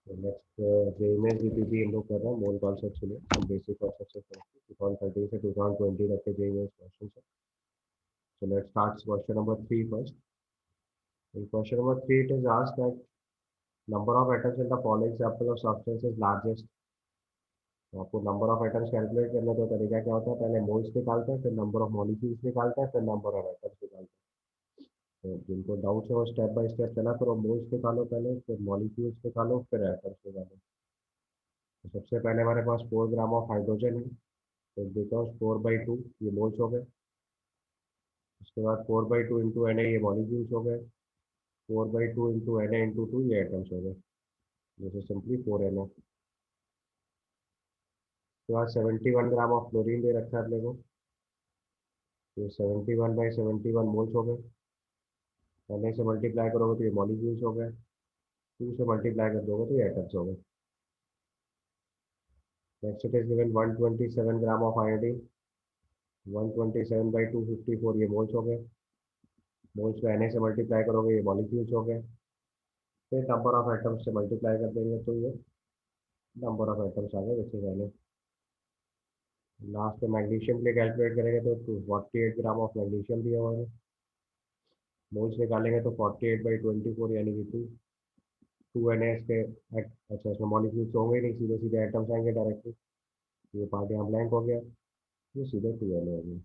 तो next जेईमेस GPP हम लोग कर रहे हैं मोल कॉन्सेप्ट के लिए हम बेसिक कॉन्सेप्ट से 2013 से 2020 तक के जेईमेस क्वेश्चन है। So let's start question number 3 first. In question number 3, it is asked that number of atoms in the following sample of substance is largest. तो आपको नंबर ऑफ एटम्स कैलकुलेट करने का तरीका क्या होता है, पहले मोल्स निकालते हैं, फिर नंबर ऑफ मॉलिक्यूल्स निकालते हैं, फिर नंबर ऑफ एटम्स निकालते हैं। तो जिनको डाउट है वो स्टेप बाय स्टेप चला करो, मोल्स निकालो पहले, फिर मॉलिक्यूल्स निकालो, फिर एटम्स निकालो। तो सबसे पहले हमारे पास 4 ग्राम ऑफ हाइड्रोजन है, तो बिकॉज 4/2 ये मोल्स हो गए। उसके बाद 4/2 इंटू एन ए ये मॉलिक्यूल्स हो गए। 4/2 इंटू एन ए इंटू 2 ये एटम्स हो गए। जैसे सिंपली 4 एन ए। उसके बाद 71 ग्राम ऑफ क्लोरीन दे रखा है अपने को, तो 71/71 मोल्स हो गए। एन ए से मल्टीप्लाई करोगे तो ये मॉलिक्यूल्स हो गए, 2 से मल्टीप्लाई कर दोगे तो ये एटम्स हो गए। Next it is given 127 gram of iodine, 127/254 ये मोल्स हो गए। मोल्स को एन ए से मल्टीप्लाई करोगे ये मॉलिक्यूल्स हो गए। फिर नंबर ऑफ एटम्स से मल्टीप्लाई कर देंगे तो ये नंबर ऑफ एटम्स आ गए जैसे पहले। लास्ट में मैग्नीशियम के लिए कैलकुलेट करेंगे तो 48 ग्राम ऑफ मैग्नीशियम दिया हुआ है। मोल्स निकालेंगे तो 48/24 यानी कि 2 एन एस के अच्छा इसमें मॉलिक्यूल्स तो होंगे ही नहीं, सीधे सीधे एटम्स आएंगे डायरेक्टली। ये पार्ट यहाँ ब्लैंक हो गया, ये सीधे 2 एन ए हो गया।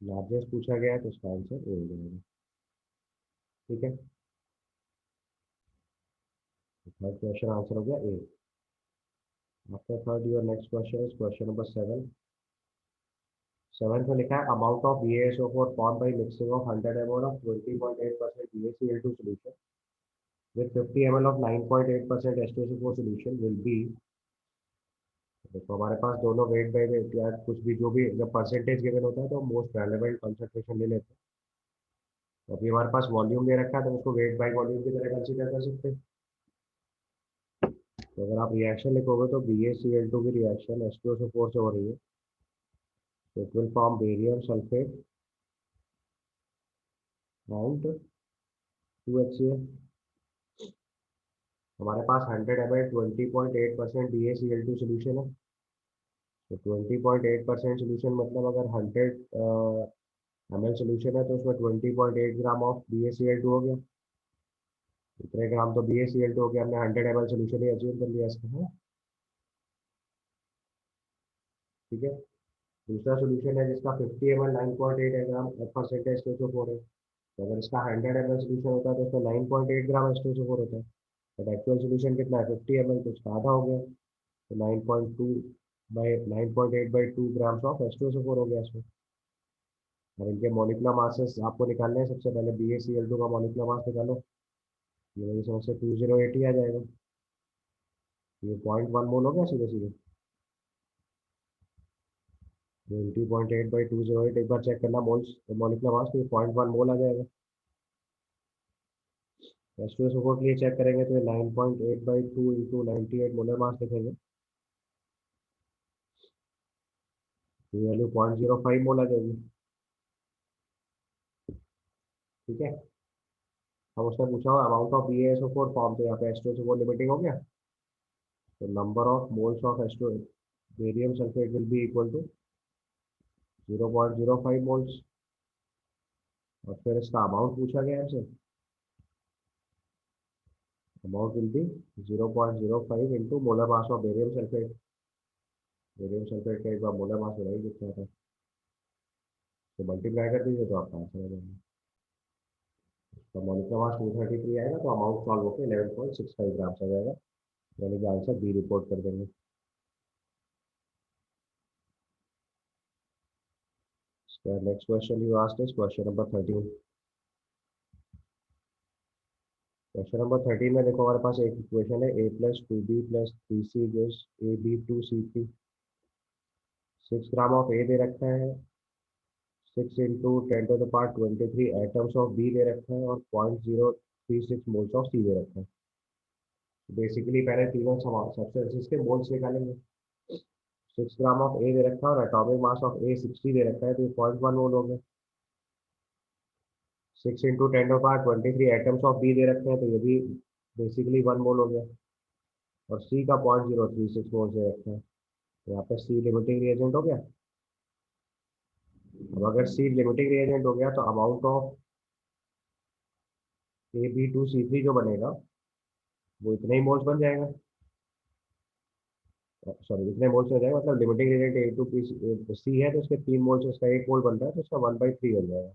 लार्जेस्ट पूछा गया है तो इसका आंसर ए हो जाएगा। ठीक है, थर्ड क्वेश्चन आंसर हो गया A. After third your next question is question number 7। Seventh में लिखा है amount of BaSO4 form by mixing of 100 ml of 20.8% BaCl2 solution with 50 ml of 9.8% H2SO4 solution will be। देखो हमारे पास दोनों weight by wait या कुछ भी जो भी जब परसेंटेज गिवन होता है तो मोस्ट रेलेवेंट कंसंट्रेशन ले लेते हैं। तो अभी हमारे पास वॉल्यूम दे रखा है तो उसको वेट बाई वॉल्यूम की तरह कंसीडर कर सकते हैं। तो अगर आप रिएक्शन लिखोगे तो BaCl2 की रिएक्शन H2SO4 से हो रही है, तो it will form barium sulphate and 2HCl। हमारे पास 100 ml 20.8% BaCl2 सोल्यूशन है। तो 20.8% सोल्यूशन मतलब अगर 100 ml सोल्यूशन है तो उसमें 20.8 ग्राम ऑफ BaCl2 हो गया। इतने ग्राम तो BaCl2 हो गया, हमने 100 ml सोल्यूशन ही अज्यूम कर लिया इसका है। ठीक है, दूसरा सोल्यूशन है जिसका 50 ml 9.8 ग्राम परसेंटेज H2SO4 है। तो अगर इसका 100 ml सोल्यूशन होता है तो उसमें 9.8 ग्राम H2SO4 होता है। बट एक्चुअल सोल्यूशन कितना है 50 ml, तो उसका आधा हो गया, तो 9.8/2 ग्राम्स ऑफ H2SO4 हो गया इसमें। और इनके मॉलिक्यूलर मासेस आपको निकालने हैं। सबसे पहले BaCl2 का मॉलिक्यूलर मास निकालो, ये मेरी समझ से 208 ही आ जाएगा। ये 0.1 मोल हो गया सीधे सीधे। 20.8/208 एक बार चेक करना मोल्स मॉलिक्यूलर मास, तो ये 0.1 मोल आ जाएगा। H2SO4 के लिए चेक करेंगे तो ये 9.8/2 इंटू 98 मोलर मास लिखेंगे, तो ये वैल्यू 0.05 मोल आ जाएगी। ठीक है, अब उसने पूछा हुआ अमाउंट ऑफ BaSO4 फॉर्म, तो यहाँ पे H2SO4 लिमिटिंग हो गया, तो number of moles of H2 barium sulphate will be equal to 0.05 moles. और फिर इसका अमाउंट पूछा गया हमसे, amount will be 0.05 into molar mass of barium sulphate. Barium sulphate का एक बार मोलर मास वही दिख रहा था, तो मल्टीप्लाई कर दीजिए तो आपका आंसर आ जाएगा। तो मॉलिक्यूलर मास 233 आएगा, तो अमाउंट सॉल्व होकर 11.65 ग्राम्स आ जाएगा, यानी कि आंसर बी रिपोर्ट कर देंगे। Next question you asked is question number 13। Question number 13 में देखो हमारे पास एक इक्वेशन है A+2B+3C gives AB2C3। 6 gram of ए दे रखा है, 6 × 10⁻23 एटम्स ऑफ बी दे रखा है, और 0.036 मोल्स ऑफ सी दे रखा है। बेसिकली पहले तीनों सब्सटेंसेस के मोल्स निकालेंगे। 6 ग्राम ऑफ ए दे रखा है और एटॉमिक मास ऑफ ए 60 दे रखा है, तो ये 0.1 मोल हो गया। 6 × 10⁻23 एटम्स ऑफ बी दे रखे हैं, तो ये भी बेसिकली 1 मोल हो गया। और सी का 0.036 मोल से रखा है। तो यहाँ पे सी लिमिटिंग रिएजेंट हो गया। अब अगर सी लिमिटिंग रिएजेंट हो गया तो अमाउंट ऑफ AB2C3 जो बनेगा वो इतने ही मोल्स बन जाएगा। सॉरी, इतने मोल्स हो जाएगा, मतलब लिमिटिंग रिएजेंट A2C है तो उसके 3 मोल्स, उसका 1 मोल बन रहा है तो उसका 1/3 बन जाएगा।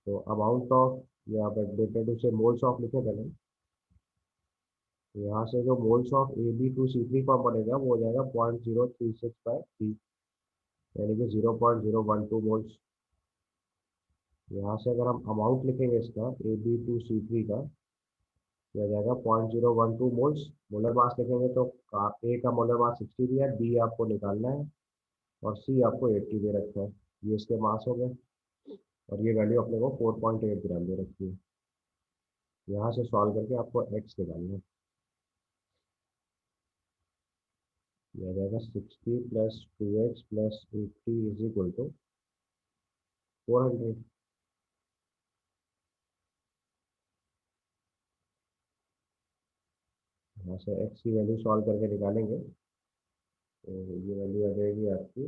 तो अमाउंट ऑफ, यहाँ पर डेटेड उसे मोल्स ऑफ लिखे पहले। तो यहाँ से जो मोल्स ऑफ AB2C3 फॉर्म बनेगा वो हो जाएगा 0.036/3, यानी कि 0.012 मोल्स। यहाँ से अगर हम अमाउंट लिखेंगे इसका AB2C3 का, किया जाएगा 0.012 मोल्स। मोलर मास लिखेंगे तो ए का मोलर मास 60 दिया है, बी आपको निकालना है, और सी आपको 80 दे रखा है। ये इसके मास हो गए, और ये वैल्यू अपने को 4.8 ग्राम दे रखी है। यहाँ से सॉल्व करके आपको एक्स निकालना है। यह जाएगा 60 + 2x + 80 = 400। यहाँ से एक्स की वैल्यू सॉल्व करके निकालेंगे तो ये वैल्यू आ जाएगी आपकी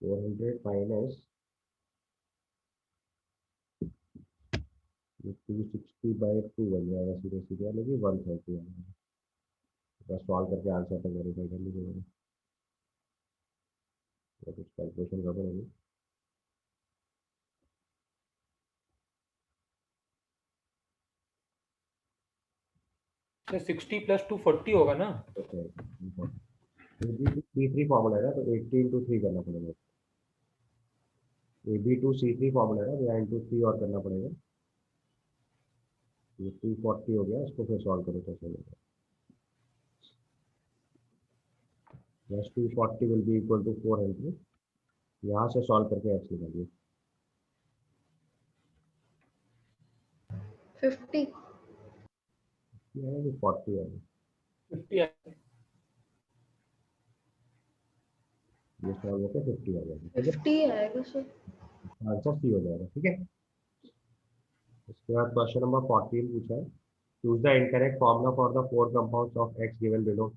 400 माइनस 260/2 बन जाएगा, सीधे सीधे यानी कि 130 आएगा। बस सॉल्व करके आंसर तक वेरीफाई कर लीजिएगा, या कुछ कैलकुलेशन गड़बड़ होगी। तो 60 + 2 40 होगा ना? AB2C3 फॉर्मूला है ना, तो 80 × 3 करना पड़ेगा। AB2C3 फॉर्मूला है ना, तो यहाँ × 3 और करना पड़ेगा। ये 240 हो गया, इसको फिर सॉल्व करो तो चलेगा। बस 240 विल बी इक्वल टू 400। यहाँ से सॉल्व करके एक्स निकालिए। 50 ये है कि 40 है, 50 ये सॉल्व होकर 50 आ जाएगा। ठीक है, 50 आएगा सर। आंसर सी हो जाएगा। ठीक है, इसके बाद क्वेश्चन नंबर 14 पूछा है, choose the incorrect formula for the 4 compounds of x given below.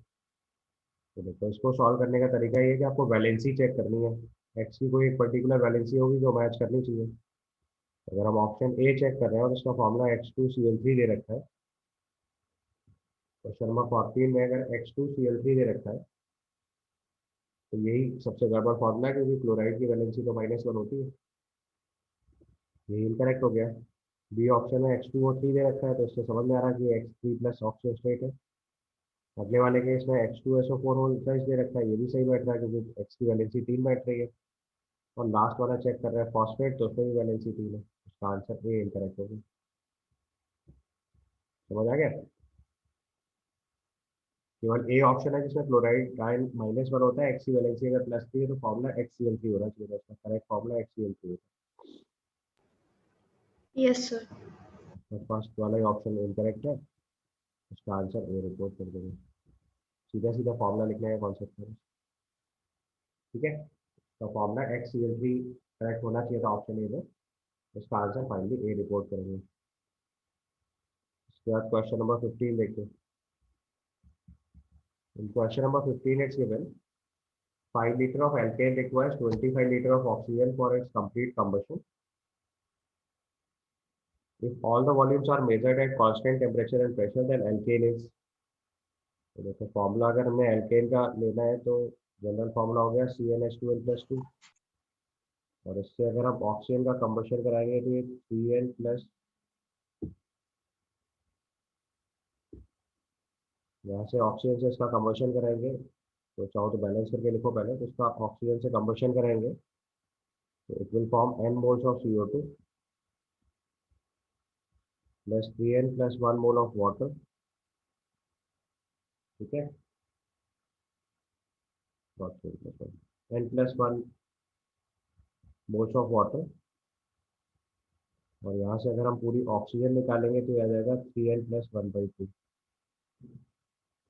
तो देखो, इसको सॉल्व करने का तरीका ये है कि आपको वैलेंसी चेक करनी है। एक्स की कोई एक पर्टिकुलर वैलेंसी होगी जो मैच करनी चाहिए। अगर हम ऑप्शन ए चेक कर रहे हैं और उसका फॉर्मूला X2Cl3 दे रखा है, क्वेश्चन नंबर 14 में अगर X2Cl3 दे रखा है तो यही सबसे गड़बड़ फॉर्मूला है, क्योंकि क्लोराइड की वैलेंसी तो -1 होती है। यही इनकरेक्ट हो गया। बी ऑप्शन में X2O3 दे रखा है, तो इससे समझ में आ रहा है कि X3 + ऑक्सीजन है। अगले वाले केस में H2SO4 होल दे रखा है, ये भी सही बैठ रहा है क्योंकि एक्स की वैलेंसी 3 बैठ रही है। और लास्ट वाला चेक कर रहा है फॉस्फेट, तो उसमें भी वैलेंसी 3 है। उसका आंसर ए इनकरेक्ट होगा। समझ आ गया? केवल ए ऑप्शन है जिसमें क्लोराइड आयन -1 होता है, एक्स की वैलेंसी अगर +3 है तो फॉर्मूला HCl3 होना चाहिए। उसका करेक्ट फॉर्मूला HCl3 है। Yes sir. तो फर्स्ट वाला ही ऑप्शन इनकरेक्ट है, उसका आंसर ए रिपोर्ट कर देंगे। सीधा सीधा फॉर्मूला लिखने का कॉन्सेप्ट है। ठीक है, तो फॉर्मूला HCl3 करेक्ट होना चाहिए था ऑप्शन ए में। इसका आंसर फाइनली ए रिपोर्ट करेंगे। उसके बाद क्वेश्चन नंबर 15 देखिए। In question number 15, it's given 5 liter of alkane requires 25 liter of oxygen for its complete combustion. If all the volumes are measured at constant temperature and pressure, then alkane is, तो देखो formula अगर हमें alkene का लेना है तो general formula हो गया CnH2n+2। और इससे अगर हम ऑक्सीजन का कंबशन कराएंगे तो ये 3n+, यहाँ से ऑक्सीजन से इसका कंबशन कराएंगे, तो चाहो तो बैलेंस करके लिखो पहले। तो इसका ऑक्सीजन से कंबशन कराएंगे तो it will form n moles of CO2 + 3n+1 mole of water. ठीक है, n+1 मोल्स ऑफ वाटर। और यहाँ से अगर हम पूरी ऑक्सीजन निकालेंगे तो आ जाएगा 3n+1/2।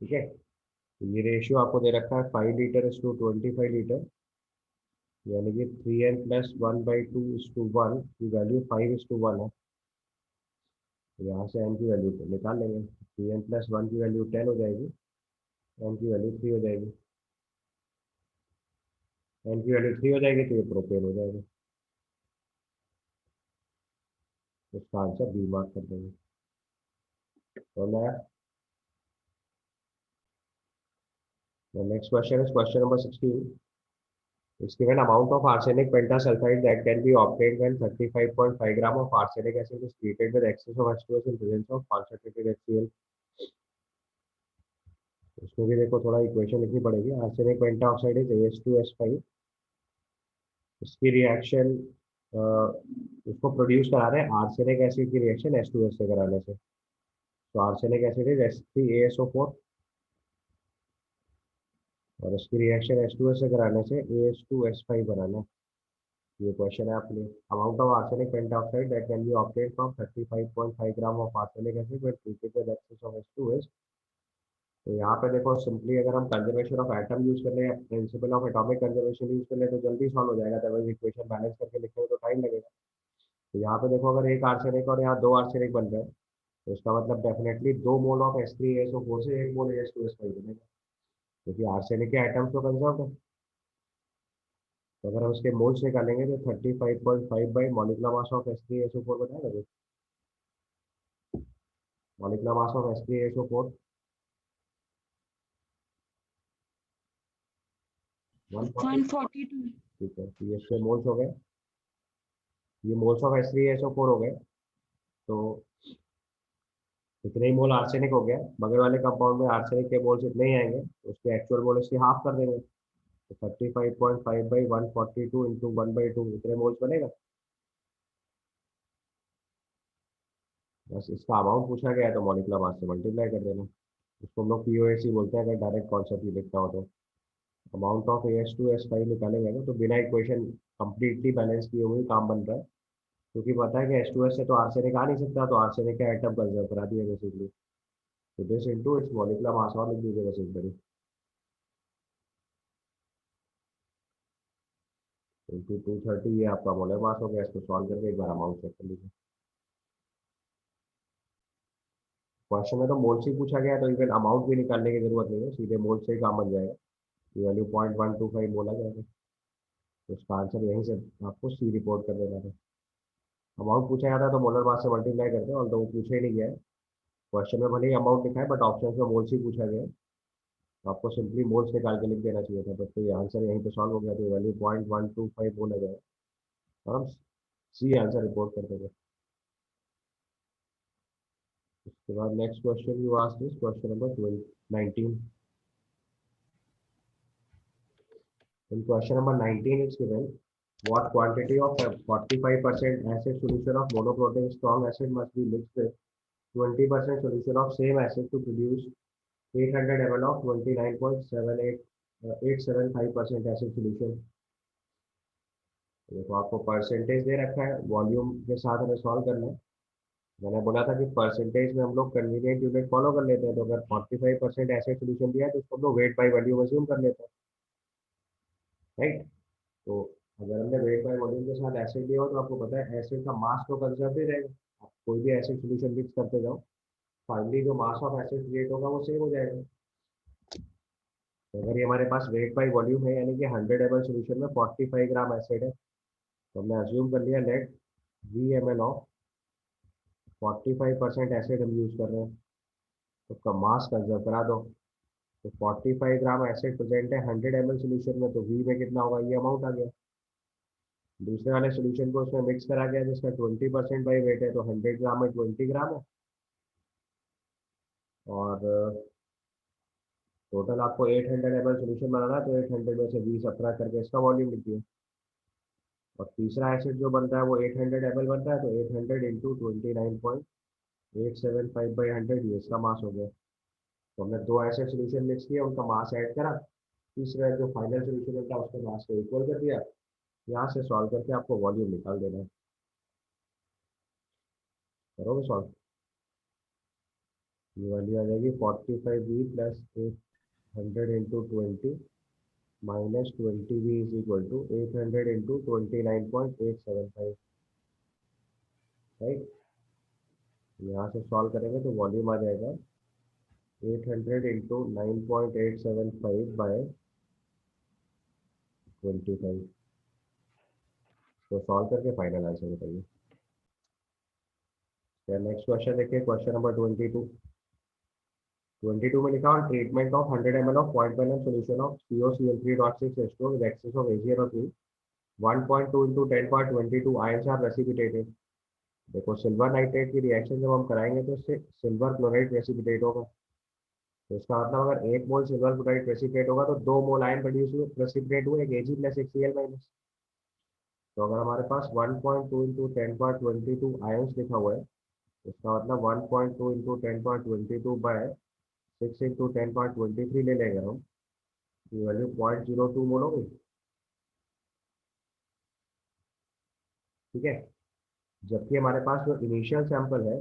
ठीक है, तो ये रेशियो आपको दे रखा है 5 लीटर इज टू 25 लीटर, यानी कि 3n+1/2 = 1 की वैल्यू 5:1 है। यहाँ से n की वैल्यू निकाल लेंगे। Pn प्लस 1 की वैल्यू 10 हो जाएगी, n की वैल्यू 3 हो जाएगी। n की वैल्यू 3 हो जाएगी तो ये प्रोपेन हो जाएगा। इसका आंसर बी मार्क कर देंगे। तो next question is question number 16। It's given amount of arsenic pentasulfide that can be obtained when 35.5 gram of arsenic acid is treated with excess of H2S in presence of concentrated HCl। इसमें भी देखो थोड़ा equation लिखनी पड़ेगी। Arsenic pentoxide is AH2S5। इसकी reaction उसको produce करा रहे हैं आर्सेनिक एसिड की रिएक्शन H2S से कराने से। तो आर्सेनिक एसिड इज H3ASO4 और उसकी रिएक्शन H2S से कराने से AH2S5 बनाना है। ये क्वेश्चन है आपके लिए। Amount of arsenic pentoxide that can be obtained from 35.5 gram of arsenic acid when treated with excess of H2S। तो यहाँ पे देखो सिंपली अगर हम कंजर्वेशन ऑफ एटम यूज कर ले, principle of atomic conservation use कर ले तो जल्दी सॉल्व हो जाएगा। अदरवाइज इक्वेशन बैलेंस करके लिखने में तो टाइम लगेगा। तो यहाँ पे देखो अगर एक आर्सेनिक और यहाँ दो आर्सेनिक बन रहे हैं तो इसका मतलब डेफिनेटली 2 मोल ऑफ H3ASO4 से 1 मोल H2S5 बनेगा, क्योंकि आर्सेनिक के आइटम्स तो कंजर्व है। तो अगर हम उसके मोल्स निकालेंगे तो 35.5 by molecular mass of H3ASO4 बताएगा। Molecular mass of H3ASO4 140। 142। ठीक है, तो ये इसके मोल्स हो गए, ये मोल्स ऑफ H3ASO4 हो गए। तो इतने ही मोल आर्सेनिक हो गया। बगल वाले कंपाउंड में आर्सेनिक के मोल्स इतने ही आएंगे, तो उसके एक्चुअल मोल इसकी हाफ कर देंगे। तो 35.5 बाई 142 इंटू 1/2 इतने मोल्स बनेगा। बस इसका अमाउंट पूछा गया है तो मॉलिक्यूलर मास से मल्टीप्लाई कर देना। इसको हम लोग POAC बोलते हैं अगर डायरेक्ट कॉन्सेप्ट ही लिखना हो तो। अमाउंट ऑफ AH2S5 निकालेंगे ना तो बिना इक्वेशन कंप्लीटली बैलेंस किए हुए काम बन रहा है, क्योंकि पता है कि H2S से तो आर्सेनिक आ नहीं सकता, तो आर्सेनिक के आइटम कंजर्व करा दिया बेसिकली। तो this into its molecular mass और लिख दीजिएगा सिंपली इंटू 230। ये आपका मोलर मास हो गया। इसको सॉल्व करके एक बार अमाउंट चेक कर लीजिए। क्वेश्चन में तो मोल से ही पूछा गया है, तो इवन अमाउंट भी निकालने की जरूरत नहीं है, सीधे मोल से ही काम बन जाएगा। ये वैल्यू 0.125 बोला जाएगा, तो उसका आंसर यहीं से आपको सी रिपोर्ट कर देना था। अमाउंट पूछा जाता है तो मोलर मास से मल्टीप्लाई करते हैं, और तो वो पूछे ही नहीं गया है। क्वेश्चन में भले ही अमाउंट लिखा है बट ऑप्शन में मोल से ही पूछा गया है, तो आपको सिंपली मोल्स निकाल के लिख देना चाहिए था। तो ये आंसर यहीं पे सॉल्व हो गया। तो वैल्यू 0.125 बोला गया है और हम सी आंसर रिपोर्ट कर देंगे। उसके बाद next question you asked is question number 19। In question number 19 it's given what quantity of 45% acid solution of monoprotein strong acid must be mixed with 20% solution of same acid to produce 800 ml of 29.78 acid solution। देखो आपको percentage दे रखा है, volume के साथ हमें solve करना है। मैंने बोला था कि परसेंटेज में हम लोग कन्वीनियंट यूनिट फॉलो कर लेते हैं। तो अगर 45% एसिड सोल्यूशन दिया है तो उसको हम लोग वेट बाई वॉल्यूम अज्यूम कर लेते हैं, राइट। तो अगर हमने वेट बाई वॉल्यूम के साथ एसिड लिया हो तो आपको पता है एसिड का मास तो कंजर्व ही रहेगा। आप कोई भी एसिड सोल्यूशन मिक्स करते जाओ, फाइनली जो मास ऑफ एसिड क्रिएट होगा वो सेम हो जाएगा। तो अगर ये हमारे पास वेट बाई वॉल्यूम है, यानी कि 100 ml सोल्यूशन में 45 ग्राम एसिड है, तो हमने अज्यूम कर लिया लेट VmL ऑफ 45% एसिड हम यूज कर रहे हैं, तो उसका मास कंजर्व करा दो। तो 45 ग्राम एसिड प्रेजेंट है 100 ml सोल्यूशन में, तो V में कितना होगा, ये अमाउंट आ गया। दूसरे वाले सोल्यूशन को उसमें मिक्स करा गया जिसका 20% बाई वेट है, तो 100 ग्राम में 20 ग्राम है। और टोटल आपको 800 ml सोल्यूशन बनाना है, तो 800 में से 20 सब्ट्रैक्ट करके इसका वॉल्यूम लिख दिया। और तीसरा एसिड जो बनता है वो 800 ml बनता है, तो 800 इंटू 29.875 बाई 100 ये इसका मास हो गया। तो हमने दो एसिड सोल्यूशन मिक्स किया, उनका मास ऐड करा, तीसरा जो फाइनल सोल्यूशन होता है उसके मास को इक्वल कर दिया। यहाँ से सॉल्व करके आपको वॉल्यूम निकाल देना है। करोगे सॉल्व, ये वैल्यू आ जाएगी 45V plus 800 into 20 minus 20V is equal to 800 into 29.875, right. यहाँ से सॉल्व करेंगे तो वॉल्यूम आ जाएगा 800 इंटू 9.875 बाय 25। तो सॉल्व करके फाइनल आंसर बताइए। नेक्स्ट क्वेश्चन देखिए, क्वेश्चन नंबर 22 में लिखा on treatment of 100 ml of 0.1 solution of COCl3.6H2 with excess of AgNO3 1.2 into 10 power 22 ions are precipitated। देखो सिल्वर नाइट्रेट की रिएक्शन जब हम कराएंगे तो इससे सिल्वर क्लोराइड प्रेसिपिटेट होगा। तो इसका मतलब अगर 1 मोल सिल्वर क्लोराइड प्रेसिपिटेट होगा तो 2 मोल आयन प्रोड्यूस हुए, प्रेसिपिटेट हुए, एक Ag प्लस एक Cl माइनस। तो अगर हमारे पास 1.2 इंटू 10 power 22 आयन्स लिखा हुआ है, इसका मतलब 1.2 इंटू 10 power 22 बाय 6 इंटू 10 power 23 ले लेंगे हम, ये वैल्यू 0.02 मोल हो गई। ठीक है, जबकि हमारे पास जो इनिशियल सैंपल है,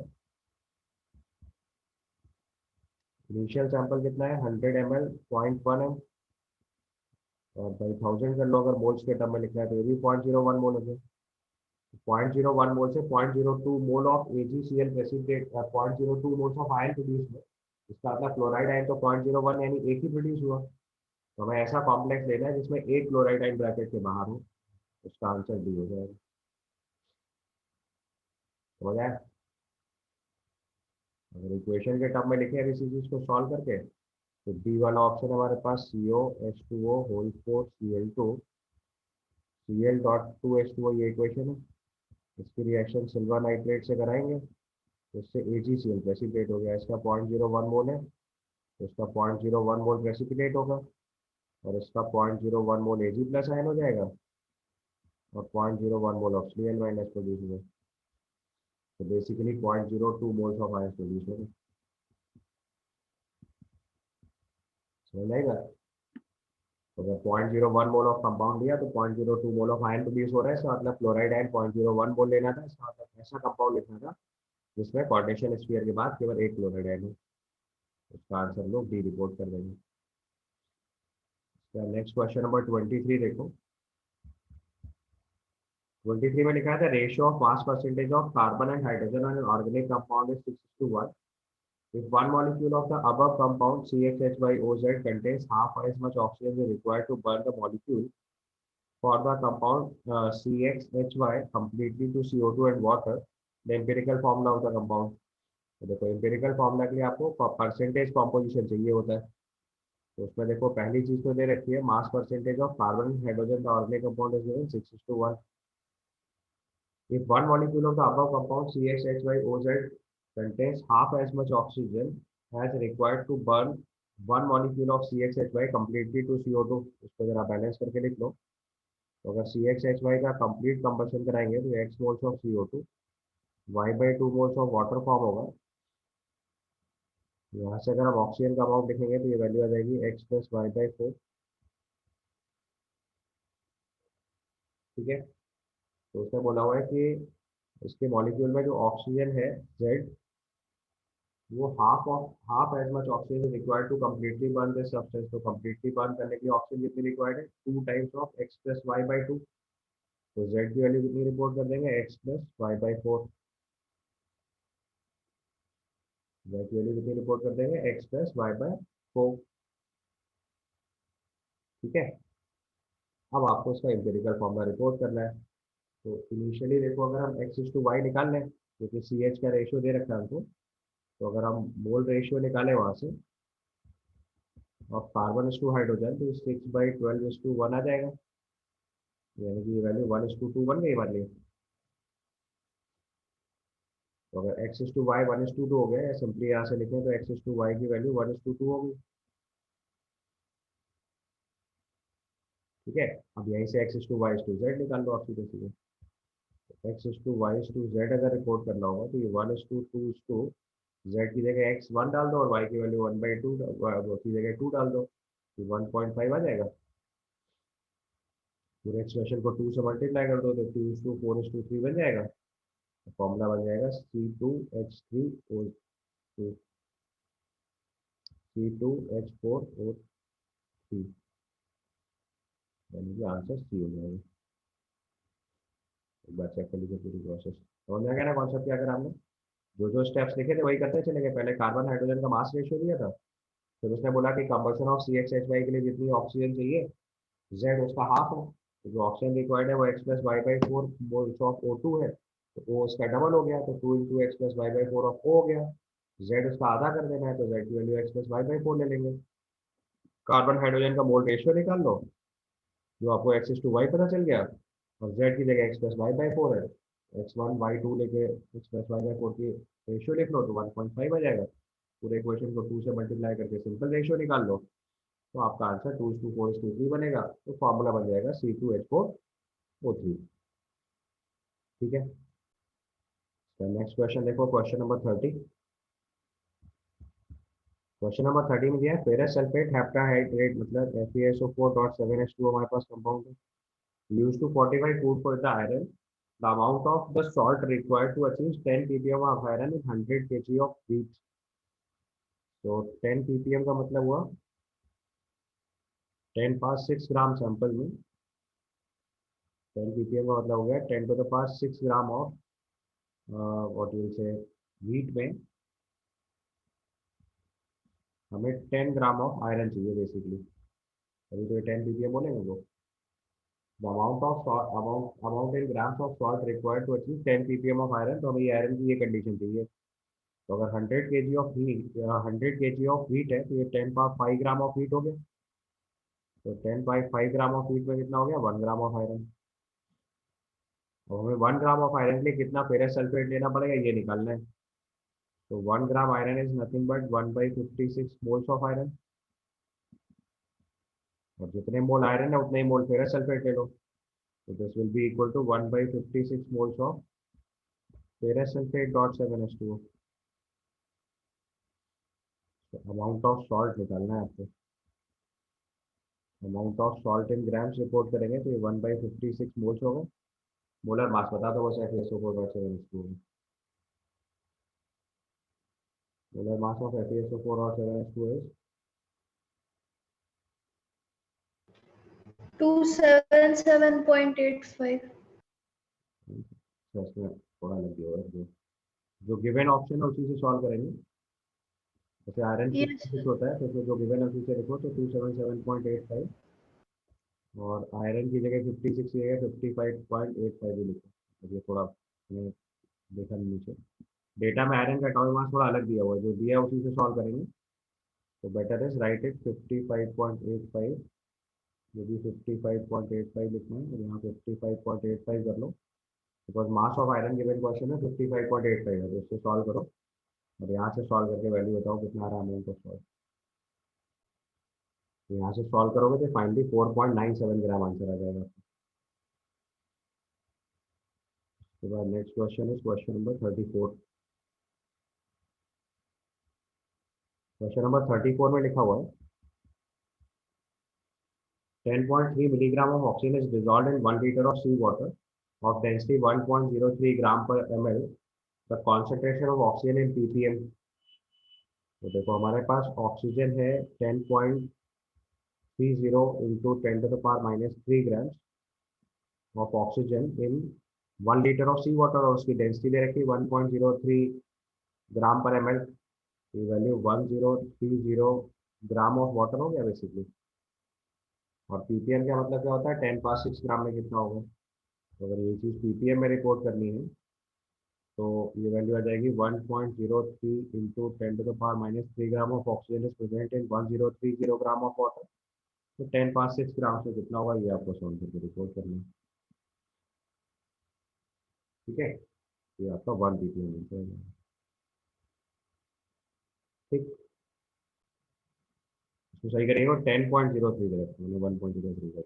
इनिशियल सैंपल कितना है 100 ml 0.1 है, और बाई 1000 कर लो अगर मोल्स के टर्म में लिखना है तो ये भी 0.01 मोल हो गया। 0.01 मोल से 0.02 mole of AgCl precipitate, 0.02 moles of ion produce हुआ। इसका मतलब क्लोराइड आयन तो 0.01 यानी एक ही प्रोड्यूस हुआ। तो हमें ऐसा कॉम्प्लेक्स लेना है जिसमें एक क्लोराइड आयन ब्रैकेट के बाहर हो। उसका आंसर डी हो जाएगा। समझ आया? अगर इक्वेशन के टर्म में लिखे हैं इसी चीज को सॉल्व करके, तो डी वाला ऑप्शन हमारे पास COH2O होल 4 Cl2 Cl.2H2O, ये इक्वेशन है। इसकी रिएक्शन सिल्वर नाइट्रेट से कराएंगे तो इससे AgCl प्रेसिपिटेट हो गया। इसका 0.01 मोल है तो इसका 0.01 मोल प्रेसिपिटेट होगा, और इसका 0.01 मोल Ag प्लस आयन हो जाएगा, और 0.01 मोल ऑक्सीजन माइनस प्रोड्यूस होगा। तो basically 0.02 moles of ion produce होगा। समझ आएगा? तो अगर 0.01 मोल ऑफ कंपाउंड लिया तो 0.02 मोल ऑफ आयन प्रोड्यूस हो रहा है। इसका मतलब क्लोराइड आयन 0.01 मोल लेना था। इसका मतलब ऐसा कंपाउंड लिखना था जिसमें कोऑर्डिनेशन स्फीयर के बाद केवल एक क्लोराइड आयन है। इसका आंसर लोग डी रिपोर्ट कर देंगे। नेक्स्ट क्वेश्चन नंबर 23 देखो। 23 में लिखा था ratio of mass percentage of carbon and hydrogen on an organic compound is 6:1। If one molecule of the above compound CHHYOZ contains half as much oxygen is required to burn the molecule for the compound CXHY completely to CO2 and water, the empirical formula of the compound। तो देखो empirical formula के लिए आपको percentage composition चाहिए होता है। तो उसमें देखो पहली चीज तो दे रखी है मास percentage of carbon hydrogen the organic compound is given 6:1। If one molecule of the above compound CHHYOZ contains half as much oxygen as required to burn one molecule of CXHY completely to CO2, इसको जरा balance करके लिख लो। तो अगर CXHY का complete combustion कराएंगे तो x moles of CO2 y/2 moles of water form होगा। यहाँ से अगर हम ऑक्सीजन का अमाउंट लिखेंगे तो ये वैल्यू आ जाएगी x प्लस y/4। ठीक है, तो उसने बोला हुआ है कि इसके मॉलिक्यूल में जो ऑक्सीजन है Z, वो half as much oxygen required to completely burn this substance. तो कम्प्लीटली बर्न करने के लिए ऑक्सीजन कितनी रिक्वायर्ड है 2 times of x plus y/2। तो z की वैल्यू कितनी रिपोर्ट कर देंगे x प्लस y/4। z की वैल्यू कितनी रिपोर्ट कर देंगे x प्लस y/4। ठीक है, अब आपको इसका इंपेरिकल फॉर्मूला रिपोर्ट करना है। तो इनिशियली देखो अगर हम x इज टू वाई निकाल लें, क्योंकि सी एच का रेशियो दे रखा है हमको, तो अगर हम मोल रेशियो निकालें वहां से और कार्बन इज टू हाइड्रोजन, तो 6/12:1 आ जाएगा। यानी कि ये वैल्यू 1:2 बन गई हमारे लिए। तो अगर x इज टू वाई 1:2 हो गया, या सिंपली यहाँ से लिखें तो x इज टू वाई की वैल्यू 1:2 होगी। ठीक है, अब यहीं से x is to y is to z निकाल लो आप सीधे सीधे। x is to y is to z अगर रिपोर्ट करना होगा तो ये 1:2 जेड की जगह x1 डाल दो और y की वैल्यू 1/2 की जगह 2 डाल दो, तो 1.5 आ जाएगा। पूरे एक्सप्रेशन को 2 से मल्टीप्लाई कर दो तो 2:4:3 बन जाएगा। फॉर्मूला बन जाएगा C2H3O2 C2H4O3, यानी कि आंसर सी हो जाएगा। एक बार चेक कर लीजिए पूरी प्रोसेस। समझ में आ गया ना कॉन्सेप्ट क्या करा हमने? जो जो स्टेप्स लिखे थे वही करते चले गए। पहले कार्बन हाइड्रोजन का मास रेशियो दिया था, फिर उसने बोला कि कंबशन ऑफ CH2H के लिए जितनी ऑक्सीजन चाहिए Z उसका हाफ है, तो जो ऑक्सीजन रिक्वायर्ड है वो x plus y by four moles of O2 है, तो O उसका डबल हो गया, तो 2 into x plus y by four of O हो गया। Z उसका आधा कर देना है, तो Z की value x plus y by four ले लेंगे। कार्बन हाइड्रोजन का मोल रेशियो निकाल लो, जो आपको एक्स टू वाई पता चल गया, और Z की जगह x plus y by four है, x1 y2 लेके x plus y by four की रेशियो लिख लो तो 1.5 आ जाएगा। पूरे इक्वेशन को 2 से मल्टीप्लाई करके सिंपल रेशियो निकाल लो, तो आपका आंसर 2:4:3 बनेगा, तो फॉर्मूला बन जाएगा C2H4O3। ठीक है, तो नेक्स्ट क्वेश्चन देखो, क्वेश्चन नंबर 30। क्वेश्चन नंबर 30 में दिया है फेरस सल्फेट हेप्टाहाइड्रेट मतलब FeSO4.7H2 हमारे पास कंपाउंड है, used to fortify food for the iron, the amount of the salt required to achieve 10 ppm of iron in 100 kg of wheat. तो 10 ppm का मतलब हुआ 10 पास 6 ग्राम सैंपल में, 10 ppm का मतलब हो गया 10 टू द पास 6 gram of what will say wheat में हमें 10 ग्राम ऑफ आयरन चाहिए बेसिकली, तभी तो ये 10 ppm बोलेंगे वो। The amount of amount in grams of salt required to achieve 10 ppm of iron, तो हमें ये आयरन की ये कंडीशन चाहिए। तो अगर 100 kg of heat 100 kg of heat है, तो ये 10 पावर 5 ग्राम ऑफ हीट हो गया, तो 10 पावर 5 ग्राम ऑफ हीट में कितना हो गया 1 ग्राम ऑफ आयरन। और हमें 1 ग्राम ऑफ आयरन के लिए कितना फेरस सल्फेट लेना पड़ेगा ये निकालना है। तो 1 gram iron is nothing but 1/56 moles of iron, और जितने मोल आयरन है उतने ही मोल फेरस सल्फेट ले लो, तो this will be equal to 1/56 moles of ferrous sulphate dot 7H2O। Amount of salt निकालना है आपको, amount of salt in grams report करेंगे तो ये 1/56 मोल्स होगा। मोलर मास बता दो बस FeSO4.7H2O। Molar mass of FeSO4.7H2O is 277.85। इसमें थोड़ा लग गया है, जो गिवन ऑप्शन है उसी से सॉल्व करेंगे। जैसे आयरन की यस कुछ होता है, तो जो गिवन है उसी से लिखो, तो 277.85, और आयरन की जगह 56 की जगह 55.85 भी लिखो। अब ये थोड़ा मैंने देखा नहीं नीचे, डेटा में आयरन का एटॉमिक मास थोड़ा अलग दिया हुआ है, जो दिया है उसी से सॉल्व करेंगे। तो बेटर इज राइट इट 55.85, जो भी 55.85 लिखना है, और यहाँ 55.85 कर लो, because mass of iron given question है 55.85 है, तो इससे सॉल्व करो, और यहाँ से सॉल्व करके वैल्यू बताओ कितना आ रहा है अमाउंट ऑफ सॉल्ट। तो यहाँ से सॉल्व करोगे तो फाइनली 4.97 ग्राम आंसर आ जाएगा। उसके बाद next question is question number 34। Question number 34 में लिखा हुआ है 10.3 milligram of oxygen is dissolved in 1 liter of sea water of density 1.03 gram per ml. The concentration of oxygen in ppm। तो देखो हमारे पास ऑक्सीजन है 10.30 into 10⁻³ grams of oxygen in 1 litre of sea water, और उसकी density दे रखी है 1.03 ग्राम पर ml। ये वैल्यू 1030 ग्राम ऑफ वाटर हो गया बेसिकली। और ppm का मतलब क्या होता है 10⁻6 ग्राम में कितना होगा। तो अगर ये चीज़ ppm में रिपोर्ट करनी है, तो ये वैल्यू आ जाएगी 1.03 into 10⁻³ gram of oxygen is present in 1030 gram of water. तो 10⁻6 ग्राम से कितना होगा ये आपको सॉल्व करके रिपोर्ट करना है। ठीक है, ये आपका 1 ppm है। ठीक, इसको सही करेंगे और 10.03 दे रखते हैं, 1.03 करेंगे,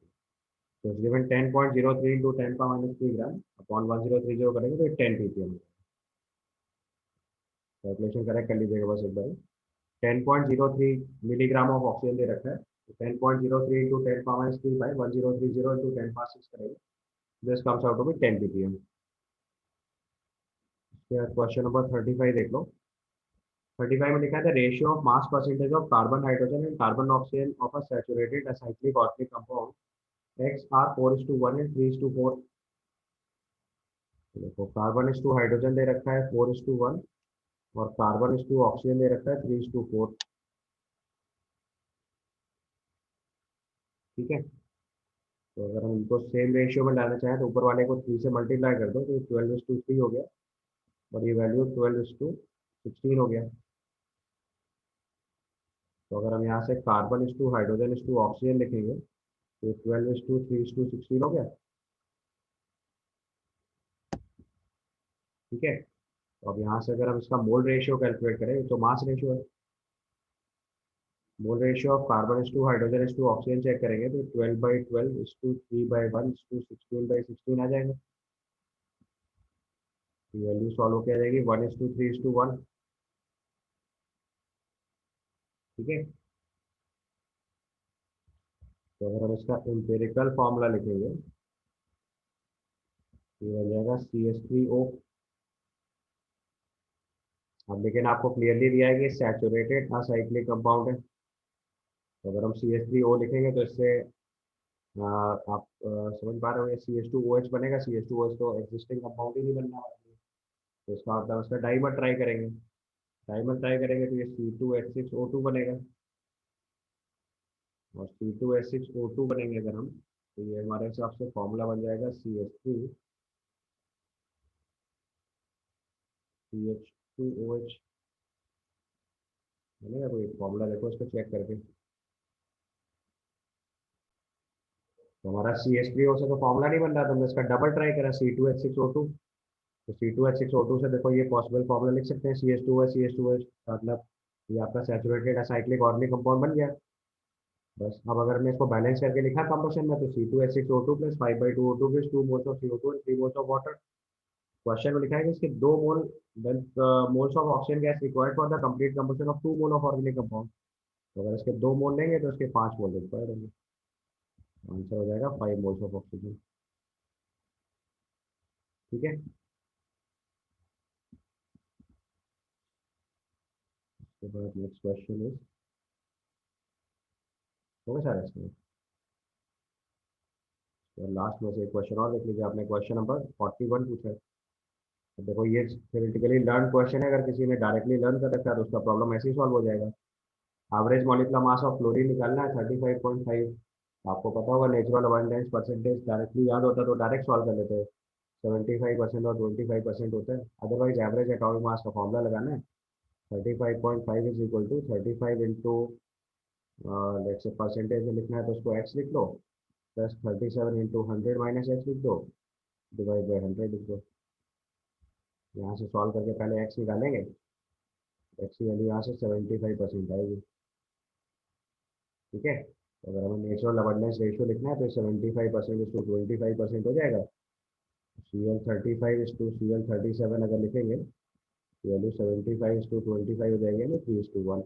तो गिवन 10.03 इंटू 10⁻³ ग्राम अपॉन 1030 करेंगे तो 10 ppm। कैलकुलेशन करेक्ट कर लीजिएगा बस एक बार। 10.03 मिलीग्राम ऑफ ऑक्सीजन दे रखा है, तो 10.03 इंटू 10⁻³ बाई 1030 इंटू 10⁻6 करेंगे, this comes out to be 10 ppm। Question number 35 देख लो। 35 में लिखा है the ratio of mass percentage of carbon hydrogen and carbon oxygen of a saturated acyclic organic compound x are 4:1 and 3:4। देखो carbon is to hydrogen दे रखा है 4:1, और कार्बन/2 ऑक्सीजन दे रखा है 3:4। ठीक है, तो अगर हम इनको सेम रेशियो में डालना चाहें तो ऊपर वाले को 3 से मल्टीप्लाई कर दो तो 12:3 हो गया, और ये वैल्यू 12:16 हो गया। तो अगर हम यहाँ से कार्बन/2 ऑक्सीजन लिखेंगे तो 12:3:16 हो गया। ठीक है, तो अब यहाँ से अगर हम इसका मोल रेशियो कैलकुलेट करें तो मास रेशियो है, mole ratio of carbon oxygen check करेंगे तो 12/12:3/1:16/16 आ जाएगा। वैल्यू सॉल्व होकर आ जाएगी 1:3:1। ठीक है, तो अगर हम इसका एम्पिरिकल फॉर्मूला लिखेंगे तो ये बन जाएगा CH3O। अब लेकिन आपको क्लियरली दिया है कि सैचुरेटेड असाइक्लिक कंपाउंड है, तो अगर हम CH3O लिखेंगे तो इससे आप समझ पा रहे हो, ये CH2OH बनेगा। CH2OH तो एग्जिस्टिंग कंपाउंड ही नहीं बनना है, तो इसका मतलब इसका डाइमर ट्राई करेंगे। डाइमर ट्राई करेंगे तो ये C2H6O2 बनेगा, और C2H6O2 बनेंगे अगर हम, तो ये हमारे हिसाब से फॉर्मूला बन जाएगा CH3CH2OH। बनेगा कोई फॉर्मूला, देखो इसको चेक करके। तो हमारा CH3O से तो फॉर्मूला नहीं बन रहा, तो हमने इसका डबल ट्राई करा C2H6O2। तो C2H6O2 से देखो ये पॉसिबल फॉर्मूला लिख सकते हैं CH2OH मतलब ये आपका सैचुरेटेड असाइक्लिक ऑर्गेनिक कंपाउंड बन गया। बस अब अगर मैं इसको बैलेंस करके लिखा कंबशन में तो C2H6O2 plus 5/2O2 gives 2 moles of CO2 and 3 moles of water। Question में लिखा है कि इसके 2 mole moles of oxygen gas required for the complete combustion of 2 mole of organic compound. तो अगर इसके 2 मोल लेंगे तो इसके 5 मोल रिक्वायर्ड होंगे। आंसर हो जाएगा 5 मोल्स ऑफ ऑक्सीजन। ठीक है, उसके बाद नेक्स्ट क्वेश्चन इज, हो गया सारा इसमें। लास्ट में से एक क्वेश्चन और देख लीजिए, आपने क्वेश्चन नंबर 41 पूछा है। तो देखो ये थ्योरेटिकली लर्न क्वेश्चन है, अगर किसी ने डायरेक्टली लर्न कर रखा है तो उसका प्रॉब्लम ऐसे ही सॉल्व हो जाएगा। Average molecular mass of chlorine निकालना है 35.5। आपको पता होगा नेचुरल अबंडेंस परसेंटेज डायरेक्टली याद होता है तो डायरेक्ट सॉल्व कर लेते हैं। 75% और 25% होता है, अदरवाइज एवरेज एटॉमिक मास का फॉर्मूला लगाना है। 35.5 is equal to 35 into, let's say percentage में लिखना है तो उसको एक्स लिख लो, प्लस 37 इंटू 100 माइनस एक्स लिख दो, डिवाइड बाई 100 लिख दो। यहाँ से सॉल्व करके पहले एक्स निकालेंगे, एक्स की वैल्यू यहाँ से 75% आएगी। ठीक है, तो अगर हमें नेचुरल अबंडेंस रेशियो लिखना है तो 75% इस टू 25% हो जाएगा। Cl35 इस टू Cl37 अगर लिखेंगे तो वैल्यू 75 इस टू 25 हो जाएगी, ना 3:1।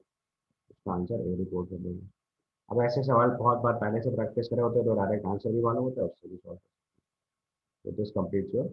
इसका आंसर ए रिपोर्ट कर देंगे। अब ऐसे सवाल बहुत बार पहले से प्रैक्टिस करे होते हैं तो डायरेक्ट आंसर भी मालूम होता है, उससे भी सॉल्व। तो दिस कंप्लीट्स योर